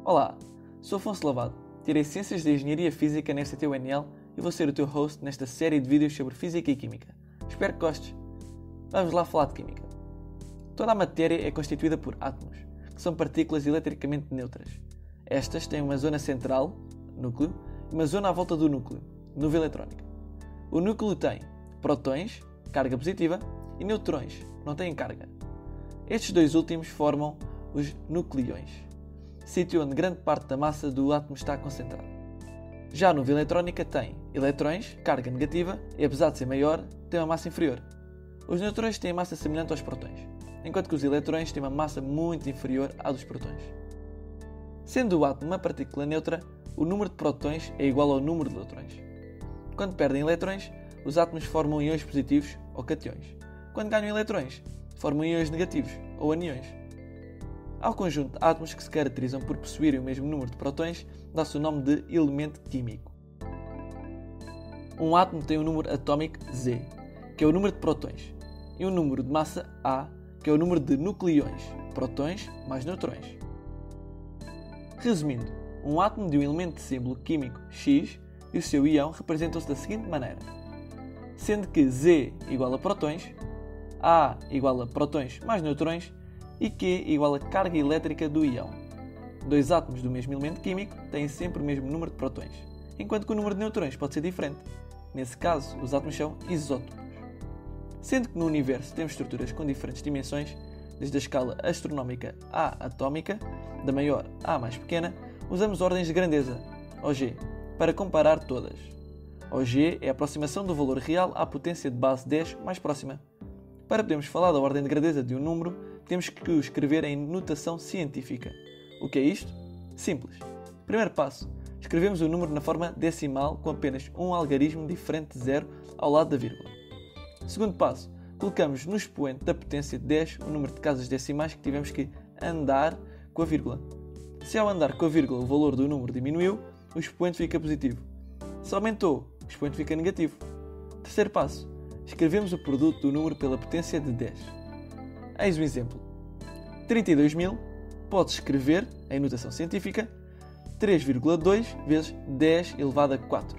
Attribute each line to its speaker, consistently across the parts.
Speaker 1: Olá, sou Afonso Lavado, tirei Ciências de Engenharia Física na FCT-UNL e vou ser o teu host nesta série de vídeos sobre Física e Química. Espero que gostes. Vamos lá falar de Química. Toda a matéria é constituída por átomos, que são partículas eletricamente neutras. Estas têm uma zona central, núcleo, e uma zona à volta do núcleo, nuvem eletrónica. O núcleo tem prótons, carga positiva, e neutrões, não têm carga. Estes dois últimos formam os nucleões, sítio onde grande parte da massa do átomo está concentrada. Já a nuvem eletrónica tem eletrões, carga negativa, e apesar de ser maior, tem uma massa inferior. Os neutrões têm massa semelhante aos prótons, enquanto que os eletrões têm uma massa muito inferior à dos prótons. Sendo o átomo uma partícula neutra, o número de prótons é igual ao número de neutrões. Quando perdem eletrões, os átomos formam íons positivos ou cationes. Quando ganham eletrões, formam íons negativos ou aniões. Ao conjunto de átomos que se caracterizam por possuírem o mesmo número de prótons, dá-se o nome de elemento químico. Um átomo tem um número atómico Z, que é o número de prótons, e um número de massa A, que é o número de nucleões, prótons mais neutrões. Resumindo, um átomo de um elemento de símbolo químico X e o seu íon representam-se da seguinte maneira, sendo que Z igual a prótons, A igual a prótons mais neutrões e Q igual a carga elétrica do íon. Dois átomos do mesmo elemento químico têm sempre o mesmo número de prótons, enquanto que o número de neutrões pode ser diferente. Nesse caso, os átomos são isótopos. Sendo que no universo temos estruturas com diferentes dimensões, desde a escala astronómica à atómica, da maior à mais pequena, usamos ordens de grandeza, OG, para comparar todas. OG é a aproximação do valor real à potência de base 10 mais próxima. Para podermos falar da ordem de grandeza de um número, temos que o escrever em notação científica. O que é isto? Simples. Primeiro passo, escrevemos o número na forma decimal com apenas um algarismo diferente de zero ao lado da vírgula. Segundo passo, colocamos no expoente da potência de 10 o número de casas decimais que tivemos que andar com a vírgula. Se ao andar com a vírgula o valor do número diminuiu, o expoente fica positivo. Se aumentou, o expoente fica negativo. Terceiro passo, escrevemos o produto do número pela potência de 10. Eis um exemplo. 32.000 pode-se escrever, em notação científica, 3,2 vezes 10 elevado a 4,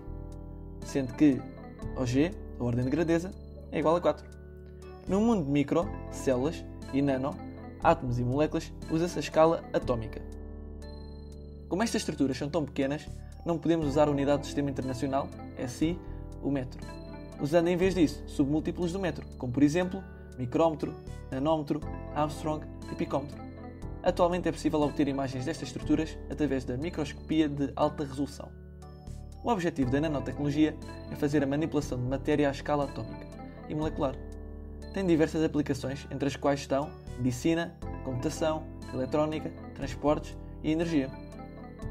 Speaker 1: sendo que OG, a ordem de grandeza, é igual a 4. No mundo de micro, células e nano, átomos e moléculas, usa-se a escala atómica. Como estas estruturas são tão pequenas, não podemos usar a unidade do Sistema Internacional, SI, o metro, usando em vez disso submúltiplos do metro, como por exemplo, micrómetro, nanómetro, Armstrong e picómetro. Atualmente é possível obter imagens destas estruturas através da microscopia de alta resolução. O objetivo da nanotecnologia é fazer a manipulação de matéria à escala atómica e molecular. Tem diversas aplicações, entre as quais estão medicina, computação, eletrónica, transportes e energia.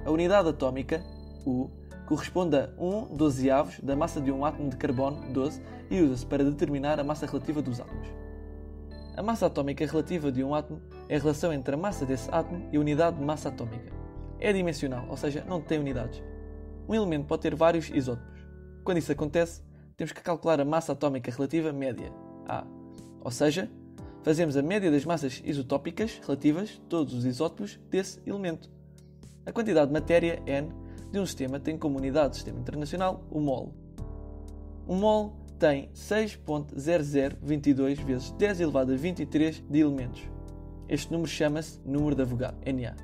Speaker 1: A unidade atómica, U, corresponde a 1/12 da massa de um átomo de carbono 12 e usa-se para determinar a massa relativa dos átomos. A massa atómica relativa de um átomo é a relação entre a massa desse átomo e a unidade de massa atómica. É dimensional, ou seja, não tem unidades. Um elemento pode ter vários isótopos. Quando isso acontece, temos que calcular a massa atómica relativa média, A. Ou seja, fazemos a média das massas isotópicas relativas de todos os isótopos desse elemento. A quantidade de matéria, N, de um sistema tem como unidade do Sistema Internacional o mol. Um mol tem 6.0022 vezes 10 elevado a 23 de elementos. Este número chama-se número de Avogadro, Na.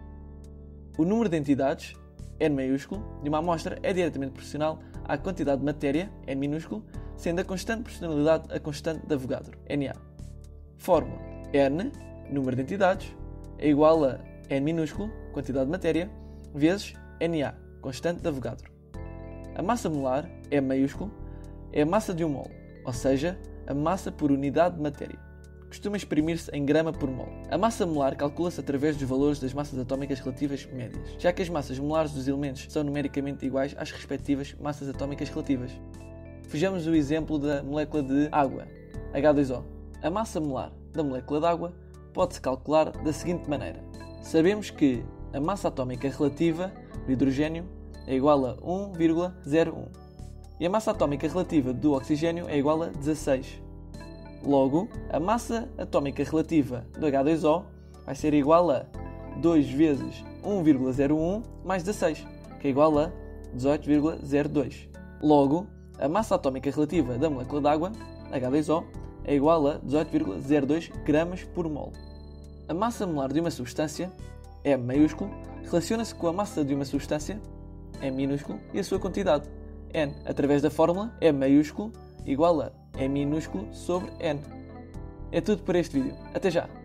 Speaker 1: O número de entidades, N maiúsculo, de uma amostra é diretamente proporcional à quantidade de matéria, N minúsculo, sendo a constante proporcionalidade a constante de Avogadro, Na. Fórmula: N, número de entidades, é igual a N minúsculo, quantidade de matéria, vezes Na, constante de Avogadro. A massa molar, M maiúsculo, é a massa de um mol, ou seja, a massa por unidade de matéria. Costuma exprimir-se em grama por mol. A massa molar calcula-se através dos valores das massas atómicas relativas médias, já que as massas molares dos elementos são numericamente iguais às respectivas massas atómicas relativas. Vejamos o exemplo da molécula de água, H2O. A massa molar da molécula de água pode-se calcular da seguinte maneira. Sabemos que a massa atómica relativa do hidrogênio é igual a 1,01 e a massa atómica relativa do oxigênio é igual a 16. Logo, a massa atómica relativa do H2O vai ser igual a 2 vezes 1,01 mais 16, que é igual a 18,02. Logo, a massa atómica relativa da molécula de água, H2O, é igual a 18,02 gramas por mol. A massa molar de uma substância, M maiúsculo, relaciona-se com a massa de uma substância, M minúsculo, e a sua quantidade, N, através da fórmula M maiúsculo igual a M minúsculo sobre N. É tudo por este vídeo. Até já!